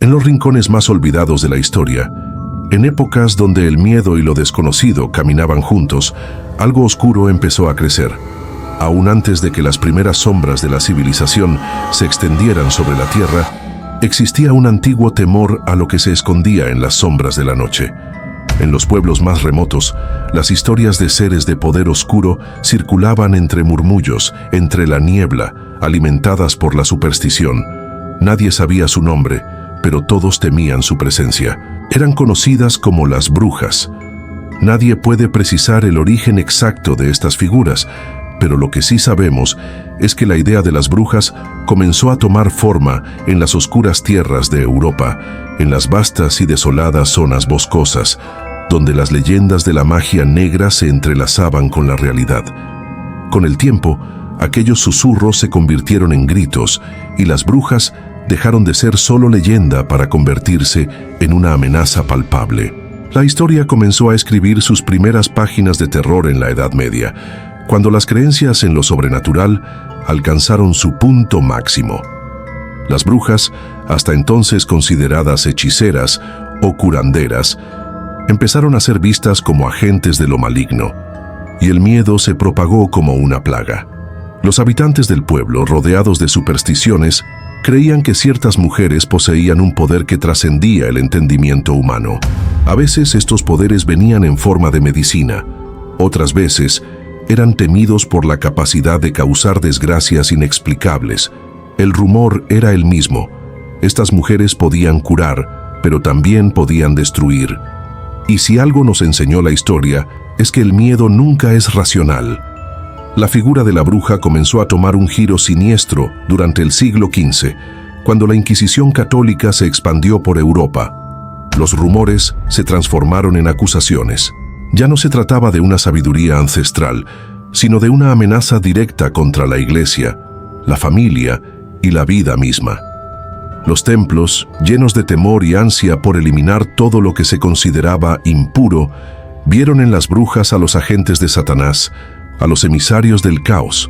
En los rincones más olvidados de la historia, en épocas donde el miedo y lo desconocido caminaban juntos, algo oscuro empezó a crecer. Aún antes de que las primeras sombras de la civilización se extendieran sobre la tierra, existía un antiguo temor a lo que se escondía en las sombras de la noche. En los pueblos más remotos, las historias de seres de poder oscuro circulaban entre murmullos, entre la niebla, alimentadas por la superstición. Nadie sabía su nombre, pero todos temían su presencia. Eran conocidas como las brujas. Nadie puede precisar el origen exacto de estas figuras, pero lo que sí sabemos es que la idea de las brujas comenzó a tomar forma en las oscuras tierras de Europa, en las vastas y desoladas zonas boscosas, donde las leyendas de la magia negra se entrelazaban con la realidad. Con el tiempo, aquellos susurros se convirtieron en gritos y las brujas dejaron de ser solo leyenda para convertirse en una amenaza palpable. La historia comenzó a escribir sus primeras páginas de terror en la Edad Media, cuando las creencias en lo sobrenatural alcanzaron su punto máximo. Las brujas, hasta entonces consideradas hechiceras o curanderas, empezaron a ser vistas como agentes de lo maligno, y el miedo se propagó como una plaga. Los habitantes del pueblo, rodeados de supersticiones, creían que ciertas mujeres poseían un poder que trascendía el entendimiento humano. A veces estos poderes venían en forma de medicina, otras veces eran temidos por la capacidad de causar desgracias inexplicables. El rumor era el mismo: estas mujeres podían curar, pero también podían destruir. Y si algo nos enseñó la historia, es que el miedo nunca es racional. La figura de la bruja comenzó a tomar un giro siniestro durante el siglo XV, cuando la Inquisición católica se expandió por Europa. Los rumores se transformaron en acusaciones. Ya no se trataba de una sabiduría ancestral, sino de una amenaza directa contra la Iglesia, la familia y la vida misma. Los templos, llenos de temor y ansia por eliminar todo lo que se consideraba impuro, vieron en las brujas a los agentes de Satanás, a los emisarios del caos.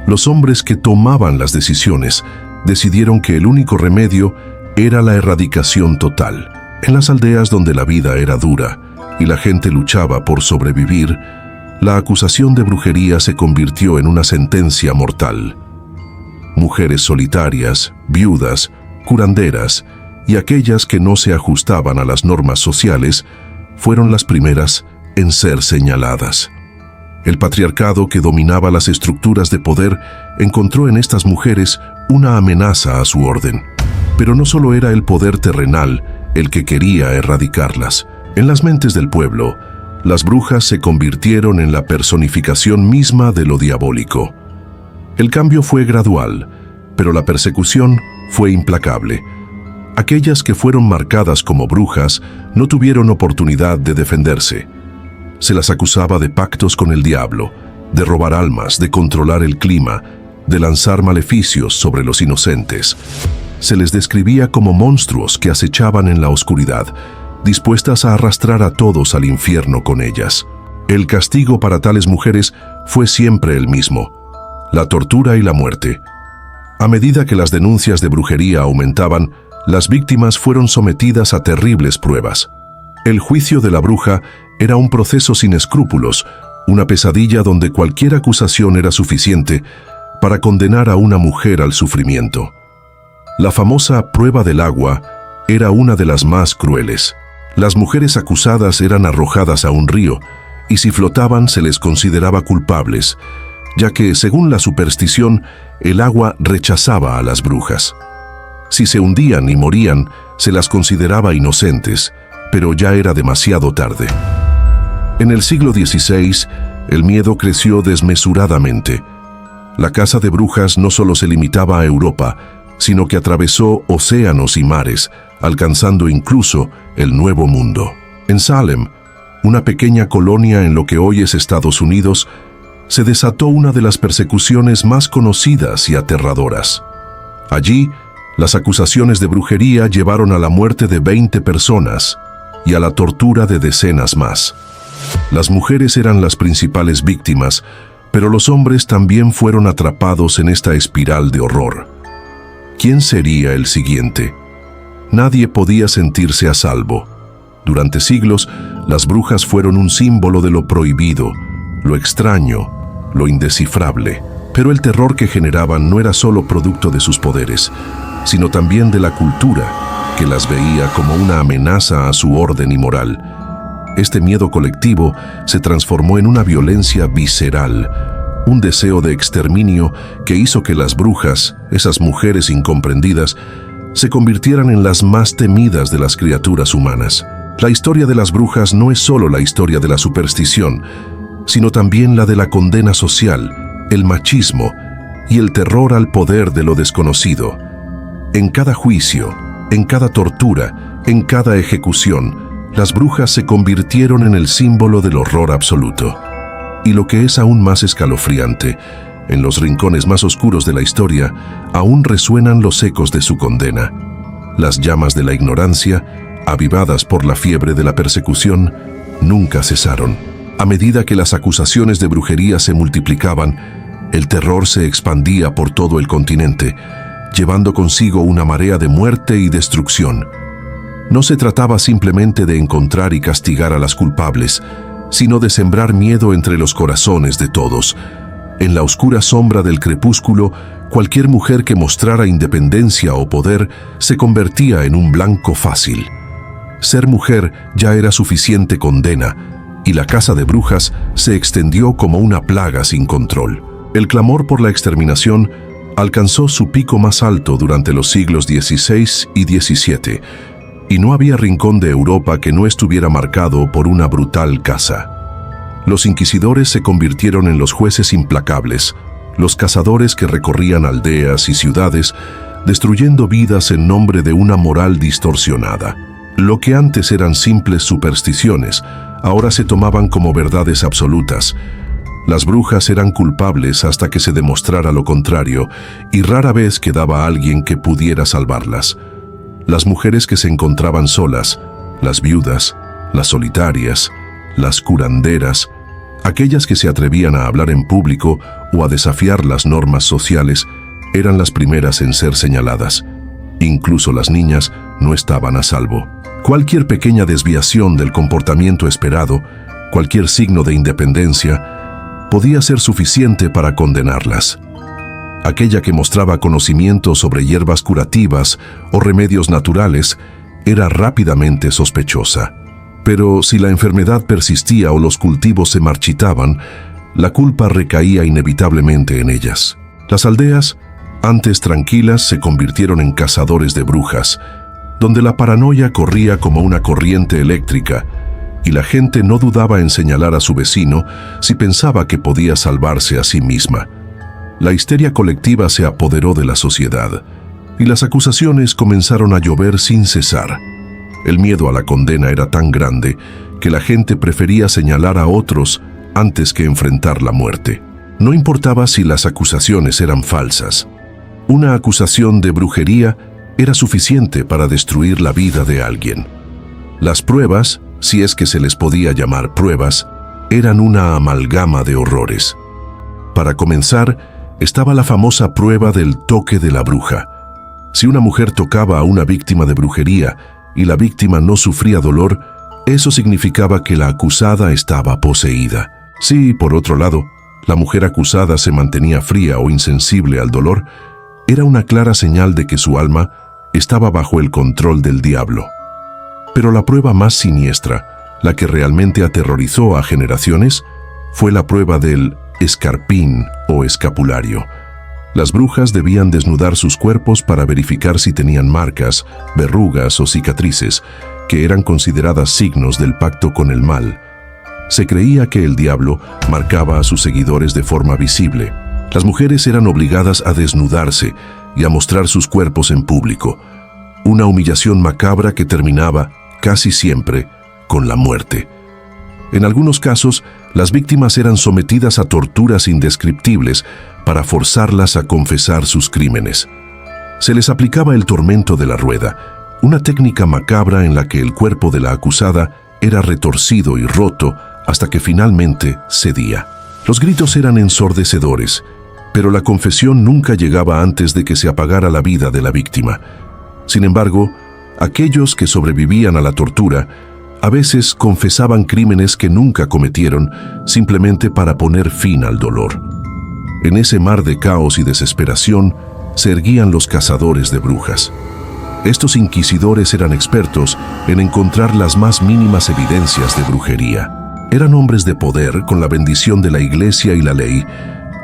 Los hombres que tomaban las decisiones decidieron que el único remedio era la erradicación total. En las aldeas donde la vida era dura y la gente luchaba por sobrevivir, la acusación de brujería se convirtió en una sentencia mortal. Mujeres solitarias, viudas, curanderas y aquellas que no se ajustaban a las normas sociales fueron las primeras en ser señaladas. El patriarcado, que dominaba las estructuras de poder, encontró en estas mujeres una amenaza a su orden. Pero no solo era el poder terrenal el que quería erradicarlas. En las mentes del pueblo, las brujas se convirtieron en la personificación misma de lo diabólico. El cambio fue gradual, pero la persecución fue implacable. Aquellas que fueron marcadas como brujas no tuvieron oportunidad de defenderse. Se las acusaba de pactos con el diablo, de robar almas, de controlar el clima, de lanzar maleficios sobre los inocentes. Se les describía como monstruos que acechaban en la oscuridad, dispuestas a arrastrar a todos al infierno con ellas. El castigo para tales mujeres fue siempre el mismo: la tortura y la muerte. A medida que las denuncias de brujería aumentaban, las víctimas fueron sometidas a terribles pruebas. El juicio de la bruja era un proceso sin escrúpulos, una pesadilla donde cualquier acusación era suficiente para condenar a una mujer al sufrimiento. La famosa prueba del agua era una de las más crueles. Las mujeres acusadas eran arrojadas a un río, y si flotaban se les consideraba culpables, ya que, según la superstición, el agua rechazaba a las brujas. Si se hundían y morían, se las consideraba inocentes, pero ya era demasiado tarde. En el siglo XVI, el miedo creció desmesuradamente. La caza de brujas no solo se limitaba a Europa, sino que atravesó océanos y mares, alcanzando incluso el Nuevo Mundo. En Salem, una pequeña colonia en lo que hoy es Estados Unidos, se desató una de las persecuciones más conocidas y aterradoras. Allí, las acusaciones de brujería llevaron a la muerte de 20 personas y a la tortura de decenas más. Las mujeres eran las principales víctimas, pero los hombres también fueron atrapados en esta espiral de horror. ¿Quién sería el siguiente? Nadie podía sentirse a salvo. Durante siglos, las brujas fueron un símbolo de lo prohibido, lo extraño, lo indescifrable. Pero el terror que generaban no era solo producto de sus poderes, sino también de la cultura, que las veía como una amenaza a su orden y moral. Este miedo colectivo se transformó en una violencia visceral, un deseo de exterminio que hizo que las brujas, esas mujeres incomprendidas, se convirtieran en las más temidas de las criaturas humanas. La historia de las brujas no es solo la historia de la superstición, sino también la de la condena social, el machismo y el terror al poder de lo desconocido. En cada juicio, en cada tortura, en cada ejecución, las brujas se convirtieron en el símbolo del horror absoluto. Y lo que es aún más escalofriante, en los rincones más oscuros de la historia, aún resuenan los ecos de su condena. Las llamas de la ignorancia, avivadas por la fiebre de la persecución, nunca cesaron. A medida que las acusaciones de brujería se multiplicaban, el terror se expandía por todo el continente, llevando consigo una marea de muerte y destrucción. No se trataba simplemente de encontrar y castigar a las culpables, sino de sembrar miedo entre los corazones de todos. En la oscura sombra del crepúsculo, cualquier mujer que mostrara independencia o poder se convertía en un blanco fácil. Ser mujer ya era suficiente condena, y la caza de brujas se extendió como una plaga sin control. El clamor por la exterminación alcanzó su pico más alto durante los siglos XVI y XVII, y no había rincón de Europa que no estuviera marcado por una brutal caza. Los inquisidores se convirtieron en los jueces implacables, los cazadores que recorrían aldeas y ciudades, destruyendo vidas en nombre de una moral distorsionada. Lo que antes eran simples supersticiones, ahora se tomaban como verdades absolutas. Las brujas eran culpables hasta que se demostrara lo contrario, y rara vez quedaba alguien que pudiera salvarlas. Las mujeres que se encontraban solas, las viudas, las solitarias, las curanderas, aquellas que se atrevían a hablar en público o a desafiar las normas sociales, eran las primeras en ser señaladas. Incluso las niñas no estaban a salvo. Cualquier pequeña desviación del comportamiento esperado, cualquier signo de independencia, podía ser suficiente para condenarlas. Aquella que mostraba conocimiento sobre hierbas curativas o remedios naturales era rápidamente sospechosa. Pero si la enfermedad persistía o los cultivos se marchitaban, la culpa recaía inevitablemente en ellas. Las aldeas, antes tranquilas, se convirtieron en cazadores de brujas, donde la paranoia corría como una corriente eléctrica, y la gente no dudaba en señalar a su vecino si pensaba que podía salvarse a sí misma. La histeria colectiva se apoderó de la sociedad, y las acusaciones comenzaron a llover sin cesar. El miedo a la condena era tan grande que la gente prefería señalar a otros antes que enfrentar la muerte. No importaba si las acusaciones eran falsas. Una acusación de brujería era suficiente para destruir la vida de alguien. Las pruebas, si es que se les podía llamar pruebas, eran una amalgama de horrores. Para comenzar, estaba la famosa prueba del toque de la bruja. Si una mujer tocaba a una víctima de brujería y la víctima no sufría dolor, eso significaba que la acusada estaba poseída. Si, por otro lado, la mujer acusada se mantenía fría o insensible al dolor, era una clara señal de que su alma estaba bajo el control del diablo. Pero la prueba más siniestra, la que realmente aterrorizó a generaciones, fue la prueba del escarpín o escapulario. Las brujas debían desnudar sus cuerpos para verificar si tenían marcas, verrugas o cicatrices, que eran consideradas signos del pacto con el mal. Se creía que el diablo marcaba a sus seguidores de forma visible. Las mujeres eran obligadas a desnudarse y a mostrar sus cuerpos en público, una humillación macabra que terminaba, casi siempre, con la muerte. En algunos casos, las víctimas eran sometidas a torturas indescriptibles para forzarlas a confesar sus crímenes. Se les aplicaba el tormento de la rueda, una técnica macabra en la que el cuerpo de la acusada era retorcido y roto hasta que finalmente cedía. Los gritos eran ensordecedores, pero la confesión nunca llegaba antes de que se apagara la vida de la víctima. Sin embargo, Aquellos que sobrevivían a la tortura a veces confesaban crímenes que nunca cometieron simplemente para poner fin al dolor. En ese mar de caos y desesperación se erguían los cazadores de brujas. Estos inquisidores eran expertos en encontrar las más mínimas evidencias de brujería. Eran hombres de poder con la bendición de la Iglesia y la ley,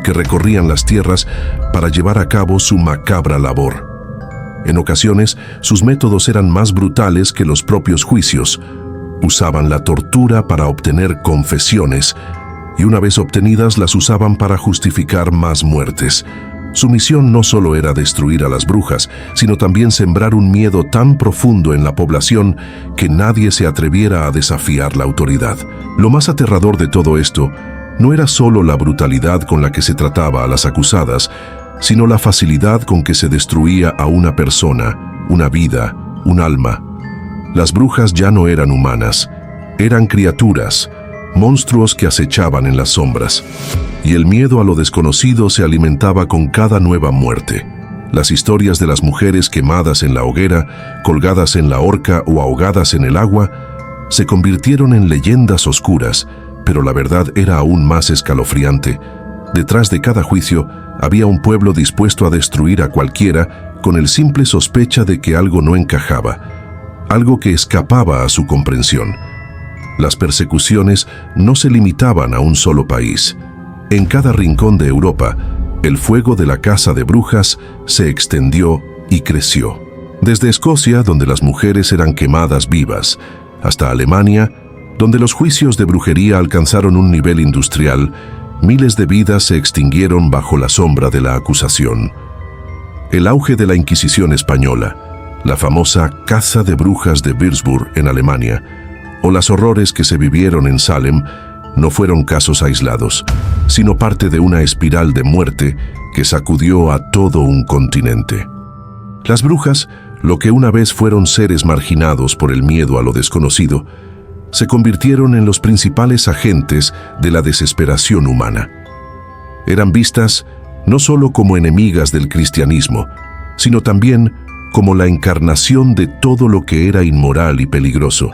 que recorrían las tierras para llevar a cabo su macabra labor. En ocasiones, sus métodos eran más brutales que los propios juicios. Usaban la tortura para obtener confesiones, y una vez obtenidas las usaban para justificar más muertes. Su misión no solo era destruir a las brujas, sino también sembrar un miedo tan profundo en la población que nadie se atreviera a desafiar la autoridad. Lo más aterrador de todo esto no era solo la brutalidad con la que se trataba a las acusadas, sino la facilidad con que se destruía a una persona, una vida, un alma. Las brujas ya no eran humanas, eran criaturas, monstruos que acechaban en las sombras, y el miedo a lo desconocido se alimentaba con cada nueva muerte. Las historias de las mujeres quemadas en la hoguera, colgadas en la horca o ahogadas en el agua, se convirtieron en leyendas oscuras, pero la verdad era aún más escalofriante. Detrás de cada juicio había un pueblo dispuesto a destruir a cualquiera con el simple sospecha de que algo no encajaba, algo que escapaba a su comprensión. Las persecuciones no se limitaban a un solo país. En cada rincón de Europa, el fuego de la caza de brujas se extendió y creció. Desde Escocia, donde las mujeres eran quemadas vivas, hasta Alemania, donde los juicios de brujería alcanzaron un nivel industrial, miles de vidas se extinguieron bajo la sombra de la acusación. El auge de la Inquisición española, la famosa caza de brujas de Würzburg en Alemania, o los horrores que se vivieron en Salem, no fueron casos aislados, sino parte de una espiral de muerte que sacudió a todo un continente. Las brujas, lo que una vez fueron seres marginados por el miedo a lo desconocido, se convirtieron en los principales agentes de la desesperación humana. Eran vistas no solo como enemigas del cristianismo, sino también como la encarnación de todo lo que era inmoral y peligroso.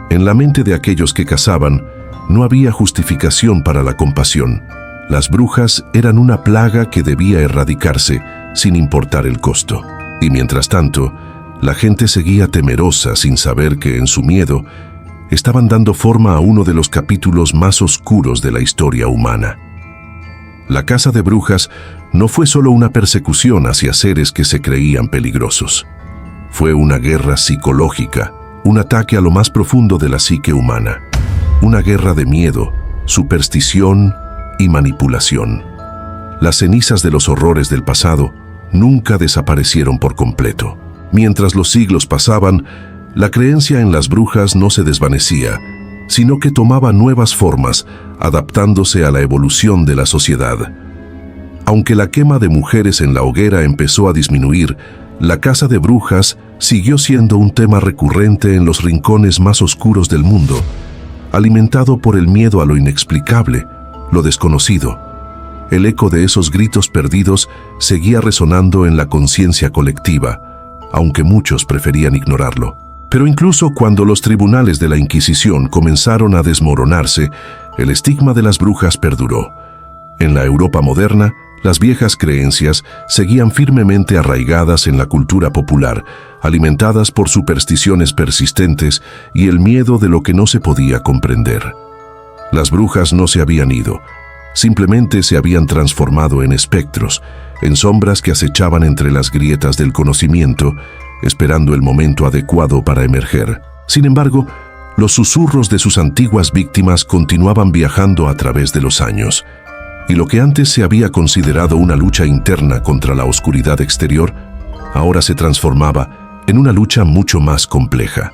En la mente de aquellos que cazaban, no había justificación para la compasión. Las brujas eran una plaga que debía erradicarse, sin importar el costo. Y mientras tanto, la gente seguía temerosa sin saber que en su miedo estaban dando forma a uno de los capítulos más oscuros de la historia humana. La caza de brujas no fue solo una persecución hacia seres que se creían peligrosos. Fue una guerra psicológica, un ataque a lo más profundo de la psique humana. Una guerra de miedo, superstición y manipulación. Las cenizas de los horrores del pasado nunca desaparecieron por completo. Mientras los siglos pasaban, la creencia en las brujas no se desvanecía, sino que tomaba nuevas formas, adaptándose a la evolución de la sociedad. Aunque la quema de mujeres en la hoguera empezó a disminuir, la caza de brujas siguió siendo un tema recurrente en los rincones más oscuros del mundo, alimentado por el miedo a lo inexplicable, lo desconocido. El eco de esos gritos perdidos seguía resonando en la conciencia colectiva, aunque muchos preferían ignorarlo. Pero incluso cuando los tribunales de la Inquisición comenzaron a desmoronarse, el estigma de las brujas perduró. En la Europa moderna, las viejas creencias seguían firmemente arraigadas en la cultura popular, alimentadas por supersticiones persistentes y el miedo de lo que no se podía comprender. Las brujas no se habían ido, simplemente se habían transformado en espectros, en sombras que acechaban entre las grietas del conocimiento, esperando el momento adecuado para emerger. Sin embargo, los susurros de sus antiguas víctimas continuaban viajando a través de los años, y lo que antes se había considerado una lucha interna contra la oscuridad exterior, ahora se transformaba en una lucha mucho más compleja.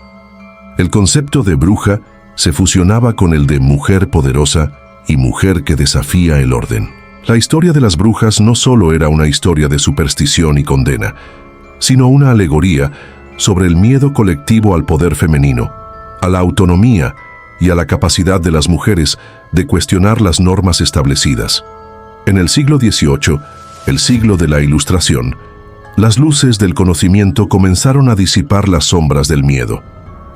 El concepto de bruja se fusionaba con el de mujer poderosa y mujer que desafía el orden. La historia de las brujas no solo era una historia de superstición y condena, sino una alegoría sobre el miedo colectivo al poder femenino, a la autonomía y a la capacidad de las mujeres de cuestionar las normas establecidas. En el siglo XVIII, el siglo de la Ilustración, Las luces del conocimiento comenzaron a disipar las sombras del miedo.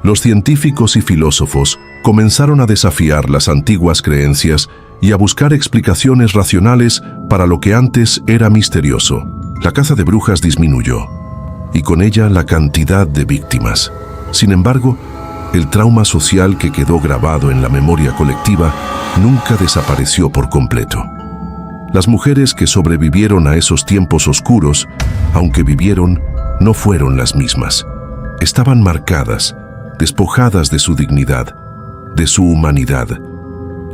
Los científicos y filósofos comenzaron a desafiar las antiguas creencias y a buscar explicaciones racionales para lo que antes era misterioso. La caza de brujas disminuyó, y con ella la cantidad de víctimas. Sin embargo, el trauma social que quedó grabado en la memoria colectiva nunca desapareció por completo. Las mujeres que sobrevivieron a esos tiempos oscuros, aunque vivieron, no fueron las mismas. Estaban marcadas, despojadas de su dignidad, de su humanidad.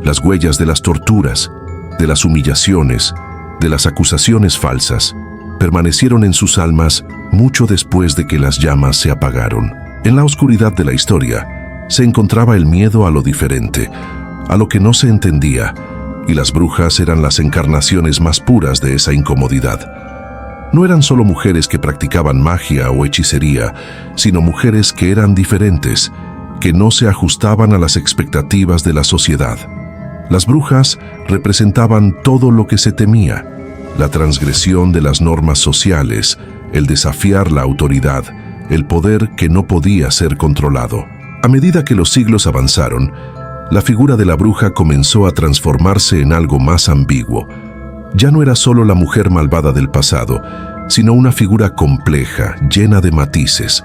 Las huellas de las torturas, de las humillaciones, de las acusaciones falsas, permanecieron en sus almas mucho después de que las llamas se apagaron. En la oscuridad de la historia se encontraba el miedo a lo diferente, a lo que no se entendía, y las brujas eran las encarnaciones más puras de esa incomodidad. No eran solo mujeres que practicaban magia o hechicería, sino mujeres que eran diferentes, que no se ajustaban a las expectativas de la sociedad. Las brujas representaban todo lo que se temía: la transgresión de las normas sociales, el desafiar la autoridad, el poder que no podía ser controlado. A medida que los siglos avanzaron, la figura de la bruja comenzó a transformarse en algo más ambiguo. Ya no era solo la mujer malvada del pasado, sino una figura compleja, llena de matices.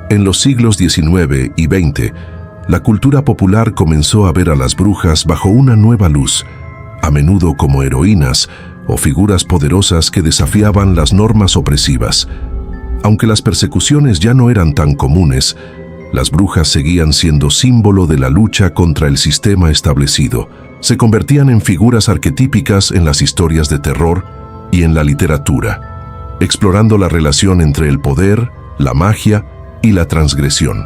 En los siglos XIX y XX, la cultura popular comenzó a ver a las brujas bajo una nueva luz, a menudo como heroínas o figuras poderosas que desafiaban las normas opresivas. Aunque las persecuciones ya no eran tan comunes, las brujas seguían siendo símbolo de la lucha contra el sistema establecido. Se convertían en figuras arquetípicas en las historias de terror y en la literatura, explorando la relación entre el poder, la magia y la transgresión.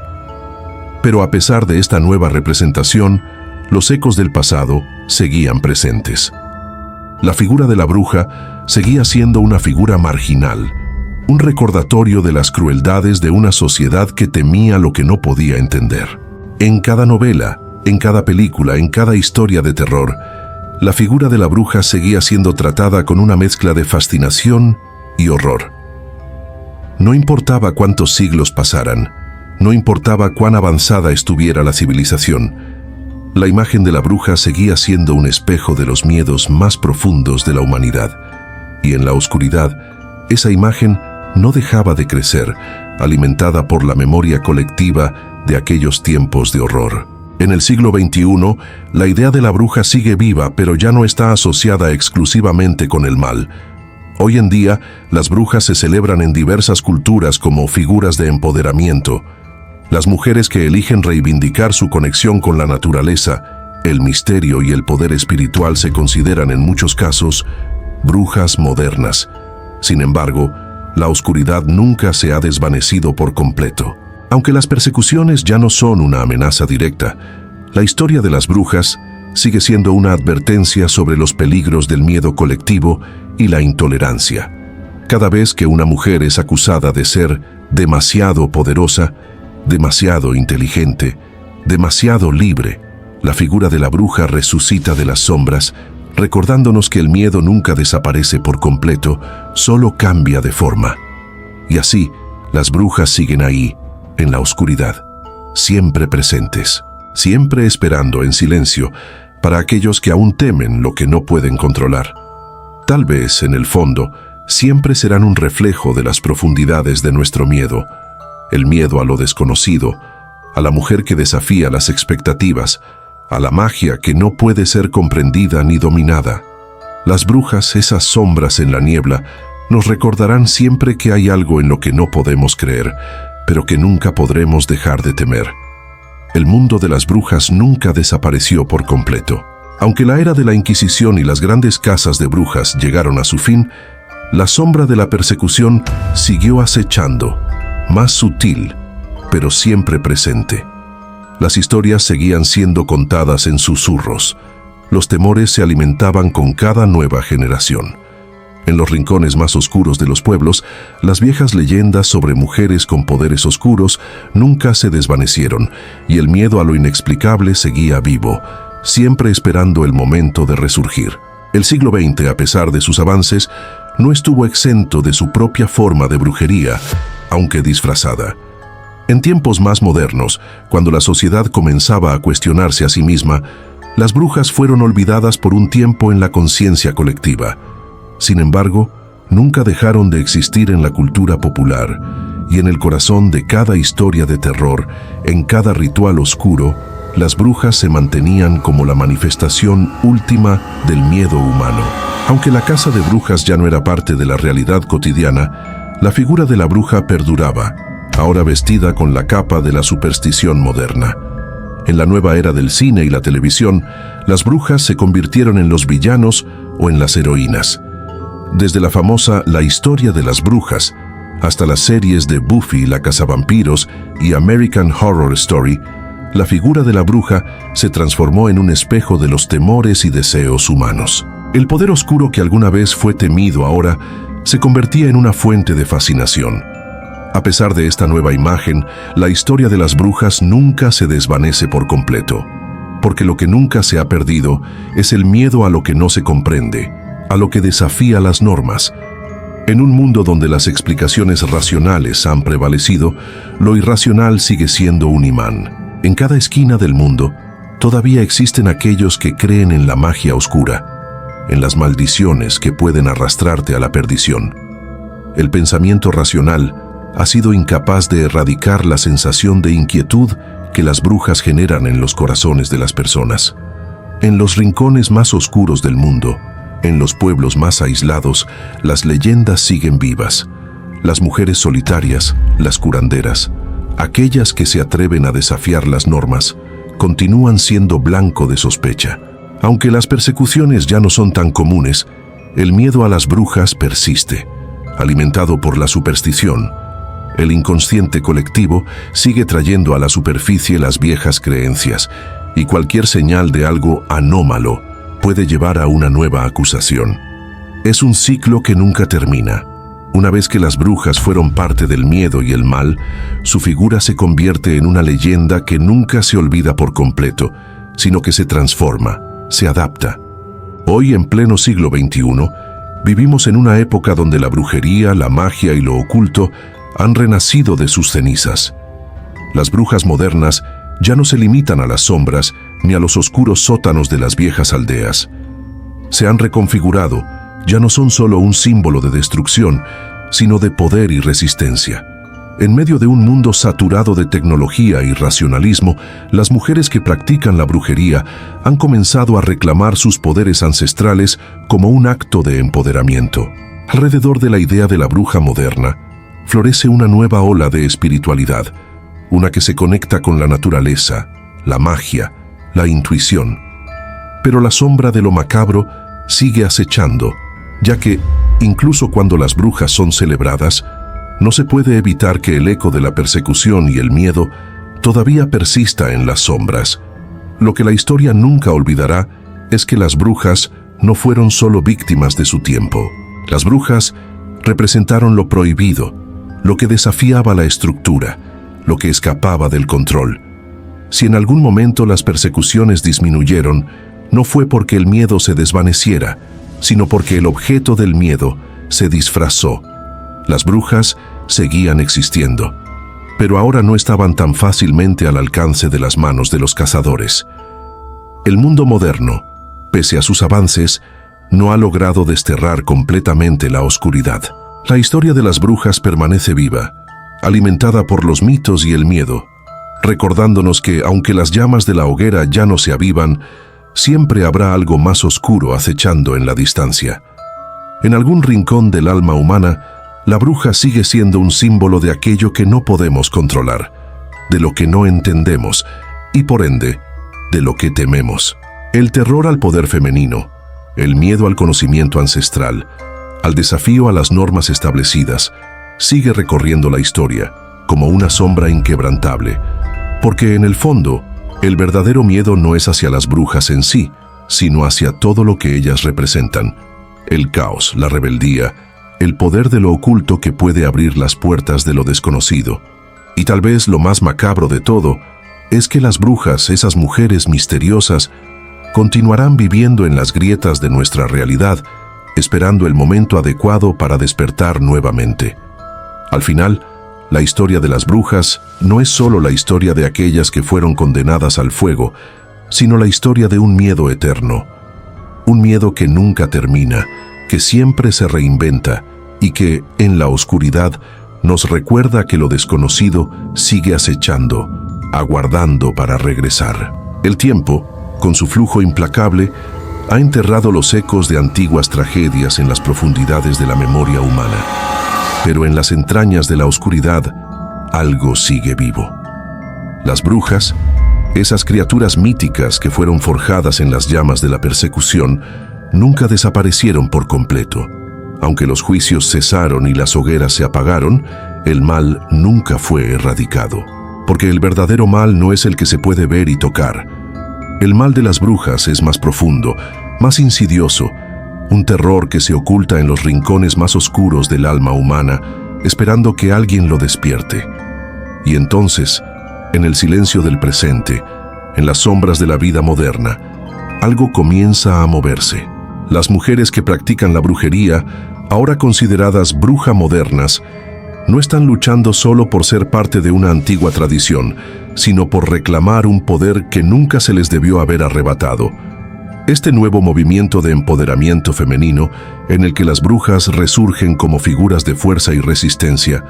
Pero a pesar de esta nueva representación, los ecos del pasado seguían presentes. La figura de la bruja seguía siendo una figura marginal, un recordatorio de las crueldades de una sociedad que temía lo que no podía entender. En cada novela, en cada película, en cada historia de terror, la figura de la bruja seguía siendo tratada con una mezcla de fascinación y horror. No importaba cuántos siglos pasaran, no importaba cuán avanzada estuviera la civilización, la imagen de la bruja seguía siendo un espejo de los miedos más profundos de la humanidad. Y en la oscuridad, esa imagen no dejaba de crecer, alimentada por la memoria colectiva de aquellos tiempos de horror. En el siglo XXI, la idea de la bruja sigue viva, pero ya no está asociada exclusivamente con el mal. Hoy en día, las brujas se celebran en diversas culturas como figuras de empoderamiento. Las mujeres que eligen reivindicar su conexión con la naturaleza, el misterio y el poder espiritual se consideran en muchos casos brujas modernas. Sin embargo, la oscuridad nunca se ha desvanecido por completo. Aunque las persecuciones ya no son una amenaza directa, la historia de las brujas sigue siendo una advertencia sobre los peligros del miedo colectivo y la intolerancia. Cada vez que una mujer es acusada de ser demasiado poderosa, demasiado inteligente, demasiado libre, la figura de la bruja resucita de las sombras, recordándonos que el miedo nunca desaparece por completo, solo cambia de forma. Y así, las brujas siguen ahí, en la oscuridad, siempre presentes, siempre esperando en silencio para aquellos que aún temen lo que no pueden controlar. Tal vez, en el fondo, siempre serán un reflejo de las profundidades de nuestro miedo, el miedo a lo desconocido, a la mujer que desafía las expectativas, a la magia que no puede ser comprendida ni dominada. Las brujas, esas sombras en la niebla, nos recordarán siempre que hay algo en lo que no podemos creer, pero que nunca podremos dejar de temer. El mundo de las brujas nunca desapareció por completo. Aunque la era de la Inquisición y las grandes casas de brujas llegaron a su fin, la sombra de la persecución siguió acechando, más sutil, pero siempre presente. Las historias seguían siendo contadas en susurros. Los temores se alimentaban con cada nueva generación. En los rincones más oscuros de los pueblos, las viejas leyendas sobre mujeres con poderes oscuros nunca se desvanecieron, y el miedo a lo inexplicable seguía vivo, siempre esperando el momento de resurgir. El siglo XX, a pesar de sus avances, no estuvo exento de su propia forma de brujería, aunque disfrazada. En tiempos más modernos, cuando la sociedad comenzaba a cuestionarse a sí misma, las brujas fueron olvidadas por un tiempo en la conciencia colectiva. Sin embargo, nunca dejaron de existir en la cultura popular y en el corazón de cada historia de terror, en cada ritual oscuro, las brujas se mantenían como la manifestación última del miedo humano. Aunque la caza de brujas ya no era parte de la realidad cotidiana, la figura de la bruja perduraba, ahora vestida con la capa de la superstición moderna. En la nueva era del cine y la televisión, las brujas se convirtieron en los villanos o en las heroínas. Desde la famosa La historia de las brujas, hasta las series de Buffy la cazavampiros y American Horror Story, la figura de la bruja se transformó en un espejo de los temores y deseos humanos. El poder oscuro que alguna vez fue temido ahora se convertía en una fuente de fascinación. A pesar de esta nueva imagen, la historia de las brujas nunca se desvanece por completo, porque lo que nunca se ha perdido es el miedo a lo que no se comprende, a lo que desafía las normas. En un mundo donde las explicaciones racionales han prevalecido, lo irracional sigue siendo un imán. En cada esquina del mundo, todavía existen aquellos que creen en la magia oscura, en las maldiciones que pueden arrastrarte a la perdición. El pensamiento racional ha sido incapaz de erradicar la sensación de inquietud que las brujas generan en los corazones de las personas. En los rincones más oscuros del mundo, en los pueblos más aislados, las leyendas siguen vivas. Las mujeres solitarias, las curanderas, aquellas que se atreven a desafiar las normas, continúan siendo blanco de sospecha. Aunque las persecuciones ya no son tan comunes, el miedo a las brujas persiste. Alimentado por la superstición, el inconsciente colectivo sigue trayendo a la superficie las viejas creencias, y cualquier señal de algo anómalo puede llevar a una nueva acusación. Es un ciclo que nunca termina. Una vez que las brujas fueron parte del miedo y el mal, su figura se convierte en una leyenda que nunca se olvida por completo, sino que se transforma, se adapta. Hoy, en pleno siglo XXI, vivimos en una época donde la brujería, la magia y lo oculto han renacido de sus cenizas. Las brujas modernas ya no se limitan a las sombras ni a los oscuros sótanos de las viejas aldeas. Se han reconfigurado, ya no son solo un símbolo de destrucción, sino de poder y resistencia. En medio de un mundo saturado de tecnología y racionalismo, las mujeres que practican la brujería han comenzado a reclamar sus poderes ancestrales como un acto de empoderamiento. Alrededor de la idea de la bruja moderna, florece una nueva ola de espiritualidad, una que se conecta con la naturaleza, la magia, la intuición. Pero la sombra de lo macabro sigue acechando, ya que, incluso cuando las brujas son celebradas, no se puede evitar que el eco de la persecución y el miedo todavía persista en las sombras. Lo que la historia nunca olvidará es que las brujas no fueron solo víctimas de su tiempo. Las brujas representaron lo prohibido, lo que desafiaba la estructura, lo que escapaba del control. Si en algún momento las persecuciones disminuyeron, no fue porque el miedo se desvaneciera, sino porque el objeto del miedo se disfrazó. Las brujas seguían existiendo, pero ahora no estaban tan fácilmente al alcance de las manos de los cazadores. El mundo moderno, pese a sus avances, no ha logrado desterrar completamente la oscuridad. La historia de las brujas permanece viva, alimentada por los mitos y el miedo, recordándonos que, aunque las llamas de la hoguera ya no se avivan, siempre habrá algo más oscuro acechando en la distancia. En algún rincón del alma humana, la bruja sigue siendo un símbolo de aquello que no podemos controlar, de lo que no entendemos y, por ende, de lo que tememos. El terror al poder femenino, el miedo al conocimiento ancestral, al desafío a las normas establecidas, sigue recorriendo la historia como una sombra inquebrantable, porque en el fondo, el verdadero miedo no es hacia las brujas en sí, sino hacia todo lo que ellas representan: el caos, la rebeldía, el poder de lo oculto que puede abrir las puertas de lo desconocido. Y tal vez lo más macabro de todo es que las brujas, esas mujeres misteriosas, continuarán viviendo en las grietas de nuestra realidad esperando el momento adecuado para despertar nuevamente. Al final, la historia de las brujas no es solo la historia de aquellas que fueron condenadas al fuego, sino la historia de un miedo eterno. Un miedo que nunca termina, que siempre se reinventa y que, en la oscuridad, nos recuerda que lo desconocido sigue acechando, aguardando para regresar. El tiempo, con su flujo implacable, ha enterrado los ecos de antiguas tragedias en las profundidades de la memoria humana. Pero en las entrañas de la oscuridad, algo sigue vivo. Las brujas, esas criaturas míticas que fueron forjadas en las llamas de la persecución, nunca desaparecieron por completo. Aunque los juicios cesaron y las hogueras se apagaron, el mal nunca fue erradicado. Porque el verdadero mal no es el que se puede ver y tocar. El mal de las brujas es más profundo, más insidioso, un terror que se oculta en los rincones más oscuros del alma humana, esperando que alguien lo despierte. Y entonces, en el silencio del presente, en las sombras de la vida moderna, algo comienza a moverse. Las mujeres que practican la brujería, ahora consideradas brujas modernas, no están luchando solo por ser parte de una antigua tradición, sino por reclamar un poder que nunca se les debió haber arrebatado. Este nuevo movimiento de empoderamiento femenino, en el que las brujas resurgen como figuras de fuerza y resistencia,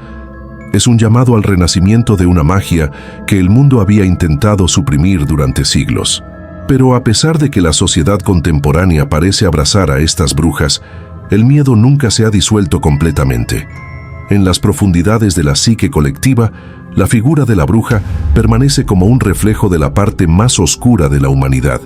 es un llamado al renacimiento de una magia que el mundo había intentado suprimir durante siglos. Pero a pesar de que la sociedad contemporánea parece abrazar a estas brujas, el miedo nunca se ha disuelto completamente. En las profundidades de la psique colectiva, la figura de la bruja permanece como un reflejo de la parte más oscura de la humanidad,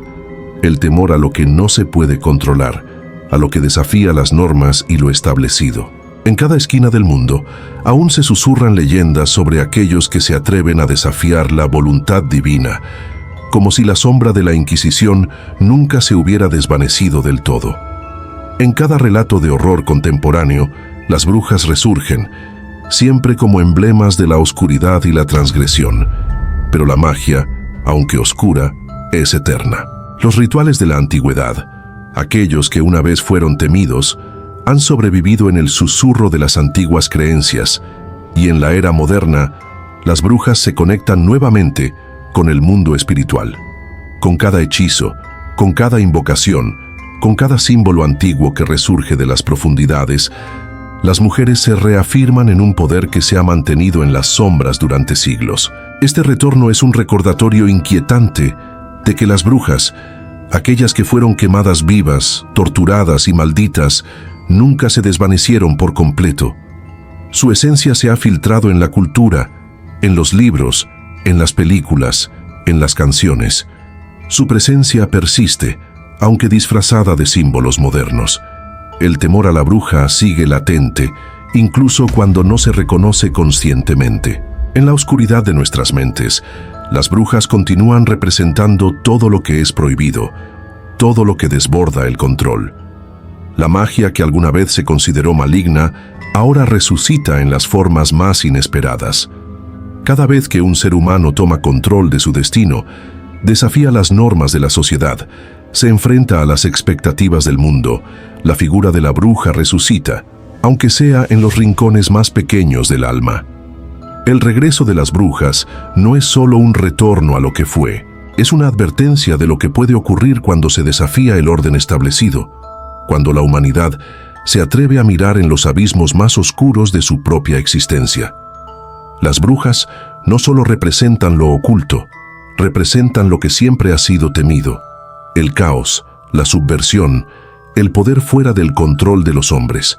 el temor a lo que no se puede controlar, a lo que desafía las normas y lo establecido. En cada esquina del mundo, aún se susurran leyendas sobre aquellos que se atreven a desafiar la voluntad divina, como si la sombra de la Inquisición nunca se hubiera desvanecido del todo. En cada relato de horror contemporáneo, las brujas resurgen, siempre como emblemas de la oscuridad y la transgresión. Pero la magia, aunque oscura, es eterna. Los rituales de la antigüedad, aquellos que una vez fueron temidos, han sobrevivido en el susurro de las antiguas creencias, y en la era moderna, las brujas se conectan nuevamente con el mundo espiritual. Con cada hechizo, con cada invocación, con cada símbolo antiguo que resurge de las profundidades, las mujeres se reafirman en un poder que se ha mantenido en las sombras durante siglos. Este retorno es un recordatorio inquietante de que las brujas, aquellas que fueron quemadas vivas, torturadas y malditas, nunca se desvanecieron por completo. Su esencia se ha filtrado en la cultura, en los libros, en las películas, en las canciones. Su presencia persiste, aunque disfrazada de símbolos modernos. El temor a la bruja sigue latente, incluso cuando no se reconoce conscientemente. En la oscuridad de nuestras mentes, las brujas continúan representando todo lo que es prohibido, todo lo que desborda el control. La magia que alguna vez se consideró maligna, ahora resucita en las formas más inesperadas. Cada vez que un ser humano toma control de su destino, desafía las normas de la sociedad, se enfrenta a las expectativas del mundo, la figura de la bruja resucita, aunque sea en los rincones más pequeños del alma. El regreso de las brujas no es solo un retorno a lo que fue, es una advertencia de lo que puede ocurrir cuando se desafía el orden establecido, cuando la humanidad se atreve a mirar en los abismos más oscuros de su propia existencia. Las brujas no solo representan lo oculto, representan lo que siempre ha sido temido: el caos, la subversión, el poder fuera del control de los hombres.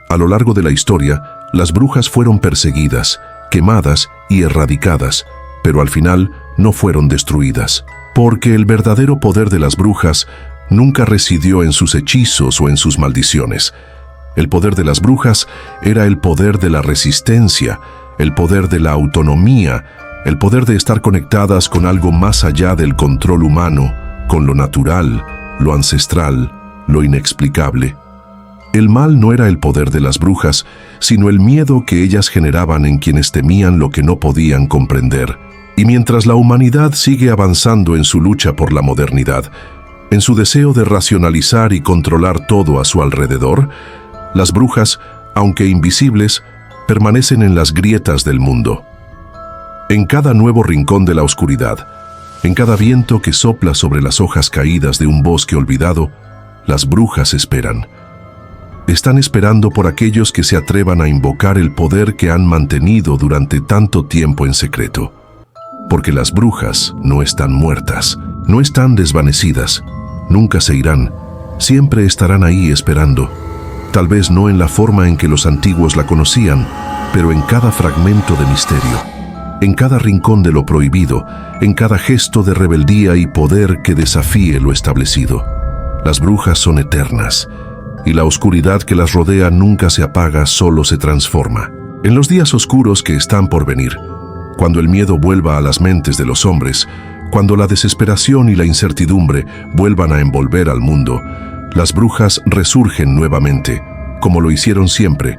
A lo largo de la historia, las brujas fueron perseguidas, quemadas y erradicadas, pero al final no fueron destruidas. Porque el verdadero poder de las brujas nunca residió en sus hechizos o en sus maldiciones. El poder de las brujas era el poder de la resistencia, el poder de la autonomía, el poder de estar conectadas con algo más allá del control humano, con lo natural, lo ancestral, lo inexplicable. El mal no era el poder de las brujas, sino el miedo que ellas generaban en quienes temían lo que no podían comprender. Y mientras la humanidad sigue avanzando en su lucha por la modernidad, En su deseo de racionalizar y controlar todo a su alrededor, las brujas, aunque invisibles, permanecen en las grietas del mundo. En cada nuevo rincón de la oscuridad, en cada viento que sopla sobre las hojas caídas de un bosque olvidado, las brujas esperan. Están esperando por aquellos que se atrevan a invocar el poder que han mantenido durante tanto tiempo en secreto. Porque las brujas no están muertas, no están desvanecidas, nunca se irán, siempre estarán ahí esperando. Tal vez no en la forma en que los antiguos la conocían, pero en cada fragmento de misterio, en cada rincón de lo prohibido, en cada gesto de rebeldía y poder que desafíe lo establecido. Las brujas son eternas, y la oscuridad que las rodea nunca se apaga, solo se transforma. En los días oscuros que están por venir, cuando el miedo vuelva a las mentes de los hombres, cuando la desesperación y la incertidumbre vuelvan a envolver al mundo, las brujas resurgen nuevamente, como lo hicieron siempre,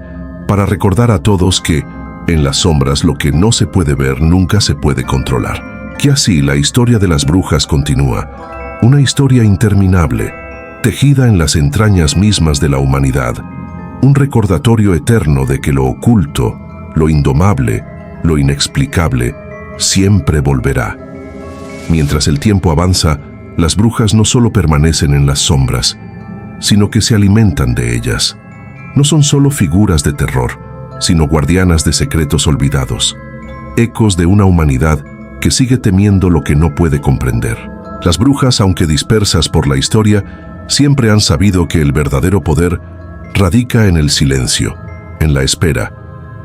para recordar a todos que, en las sombras, lo que no se puede ver nunca se puede controlar. Que así la historia de las brujas continúa, una historia interminable, tejida en las entrañas mismas de la humanidad, un recordatorio eterno de que lo oculto, lo indomable, lo inexplicable, siempre volverá. Mientras el tiempo avanza, las brujas no solo permanecen en las sombras, sino que se alimentan de ellas. No son solo figuras de terror, sino guardianas de secretos olvidados, ecos de una humanidad que sigue temiendo lo que no puede comprender. Las brujas, aunque dispersas por la historia, siempre han sabido que el verdadero poder radica en el silencio, en la espera,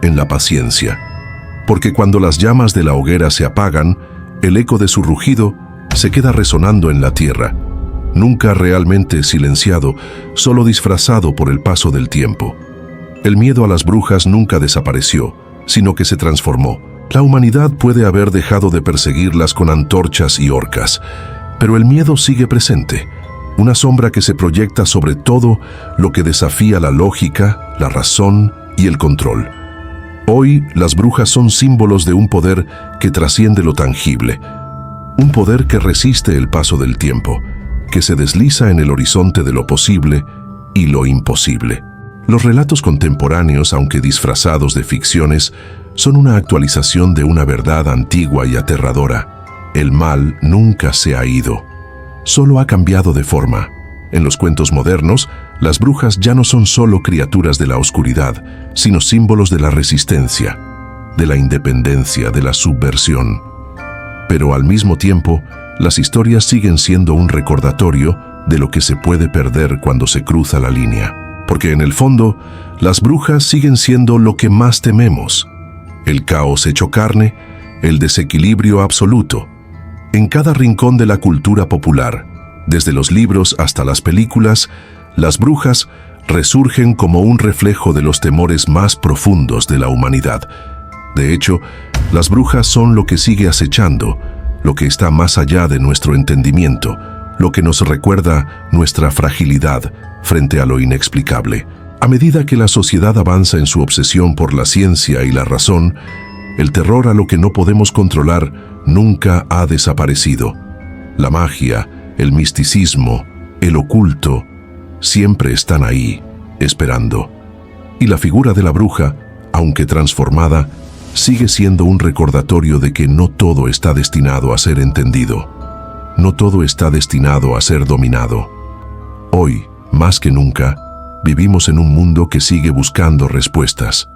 en la paciencia. Porque cuando las llamas de la hoguera se apagan, el eco de su rugido se queda resonando en la tierra, nunca realmente silenciado, solo disfrazado por el paso del tiempo. El miedo a las brujas nunca desapareció, sino que se transformó. La humanidad puede haber dejado de perseguirlas con antorchas y horcas, pero el miedo sigue presente, una sombra que se proyecta sobre todo lo que desafía la lógica, la razón y el control. Hoy, las brujas son símbolos de un poder que trasciende lo tangible, un poder que resiste el paso del tiempo, que se desliza en el horizonte de lo posible y lo imposible. Los relatos contemporáneos, aunque disfrazados de ficciones, son una actualización de una verdad antigua y aterradora. El mal nunca se ha ido, solo ha cambiado de forma. En los cuentos modernos, las brujas ya no son solo criaturas de la oscuridad, sino símbolos de la resistencia, de la independencia, de la subversión. Pero al mismo tiempo, las historias siguen siendo un recordatorio de lo que se puede perder cuando se cruza la línea. Porque en el fondo, las brujas siguen siendo lo que más tememos: el caos hecho carne, el desequilibrio absoluto. En cada rincón de la cultura popular, desde los libros hasta las películas, las brujas resurgen como un reflejo de los temores más profundos de la humanidad. De hecho, las brujas son lo que sigue acechando, lo que está más allá de nuestro entendimiento, lo que nos recuerda nuestra fragilidad frente a lo inexplicable. A medida que la sociedad avanza en su obsesión por la ciencia y la razón, el terror a lo que no podemos controlar nunca ha desaparecido. La magia, el misticismo, el oculto, siempre están ahí, esperando. Y la figura de la bruja, aunque transformada, sigue siendo un recordatorio de que no todo está destinado a ser entendido. No todo está destinado a ser dominado. Hoy, más que nunca, vivimos en un mundo que sigue buscando respuestas.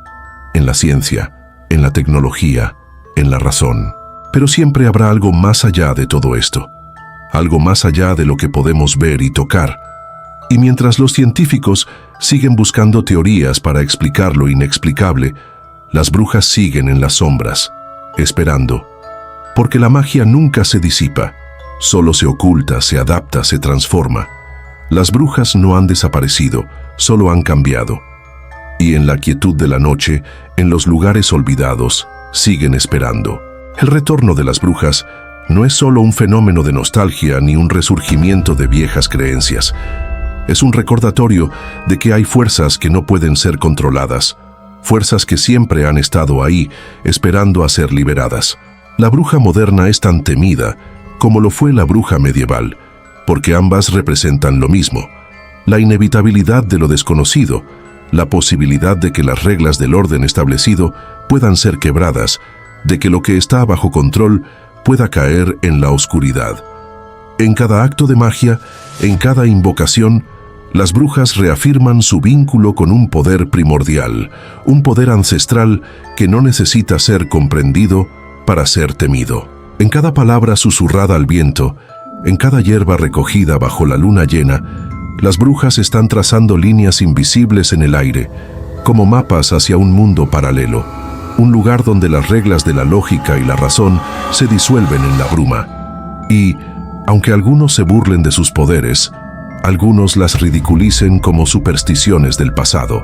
En la ciencia, en la tecnología, en la razón. Pero siempre habrá algo más allá de todo esto. Algo más allá de lo que podemos ver y tocar. Y mientras los científicos siguen buscando teorías para explicar lo inexplicable, las brujas siguen en las sombras, esperando. Porque la magia nunca se disipa, solo se oculta, se adapta, se transforma. Las brujas no han desaparecido, solo han cambiado. Y en la quietud de la noche, en los lugares olvidados, siguen esperando. El retorno de las brujas no es solo un fenómeno de nostalgia ni un resurgimiento de viejas creencias. Es un recordatorio de que hay fuerzas que no pueden ser controladas, fuerzas que siempre han estado ahí, esperando a ser liberadas. La bruja moderna es tan temida como lo fue la bruja medieval, porque ambas representan lo mismo: la inevitabilidad de lo desconocido, la posibilidad de que las reglas del orden establecido puedan ser quebradas, de que lo que está bajo control pueda caer en la oscuridad. En cada acto de magia, en cada invocación, las brujas reafirman su vínculo con un poder primordial, un poder ancestral que no necesita ser comprendido para ser temido. En cada palabra susurrada al viento, en cada hierba recogida bajo la luna llena, las brujas están trazando líneas invisibles en el aire, como mapas hacia un mundo paralelo, un lugar donde las reglas de la lógica y la razón se disuelven en la bruma. Y, aunque algunos se burlen de sus poderes, algunos las ridiculicen como supersticiones del pasado,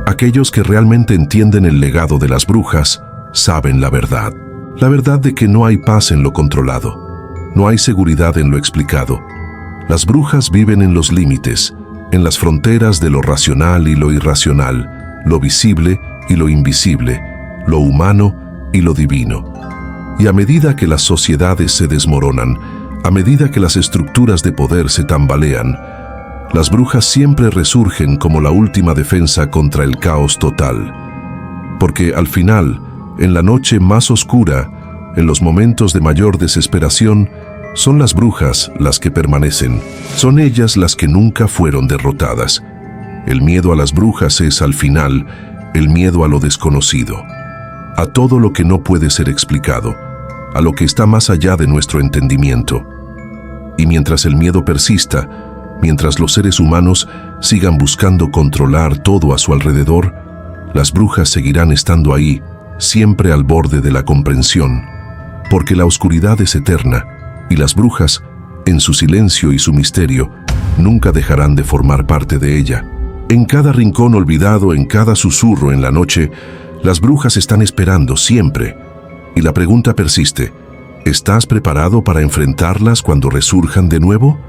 aquellos que realmente entienden el legado de las brujas saben la verdad de que no hay paz en lo controlado, no hay seguridad en lo explicado. Las brujas viven en los límites, en las fronteras de lo racional y lo irracional, lo visible y lo invisible, lo humano y lo divino. Y a medida que las sociedades se desmoronan, a medida que las estructuras de poder se tambalean, las brujas siempre resurgen como la última defensa contra el caos total. Porque al final, en la noche más oscura, en los momentos de mayor desesperación, son las brujas las que permanecen. Son ellas las que nunca fueron derrotadas. El miedo a las brujas es, al final, el miedo a lo desconocido, a todo lo que no puede ser explicado, a lo que está más allá de nuestro entendimiento. Y mientras el miedo persista, mientras los seres humanos sigan buscando controlar todo a su alrededor, las brujas seguirán estando ahí, siempre al borde de la comprensión, porque la oscuridad es eterna, y las brujas, en su silencio y su misterio, nunca dejarán de formar parte de ella. En cada rincón olvidado, en cada susurro en la noche, las brujas están esperando siempre. Y la pregunta persiste: ¿estás preparado para enfrentarlas cuando resurjan de nuevo?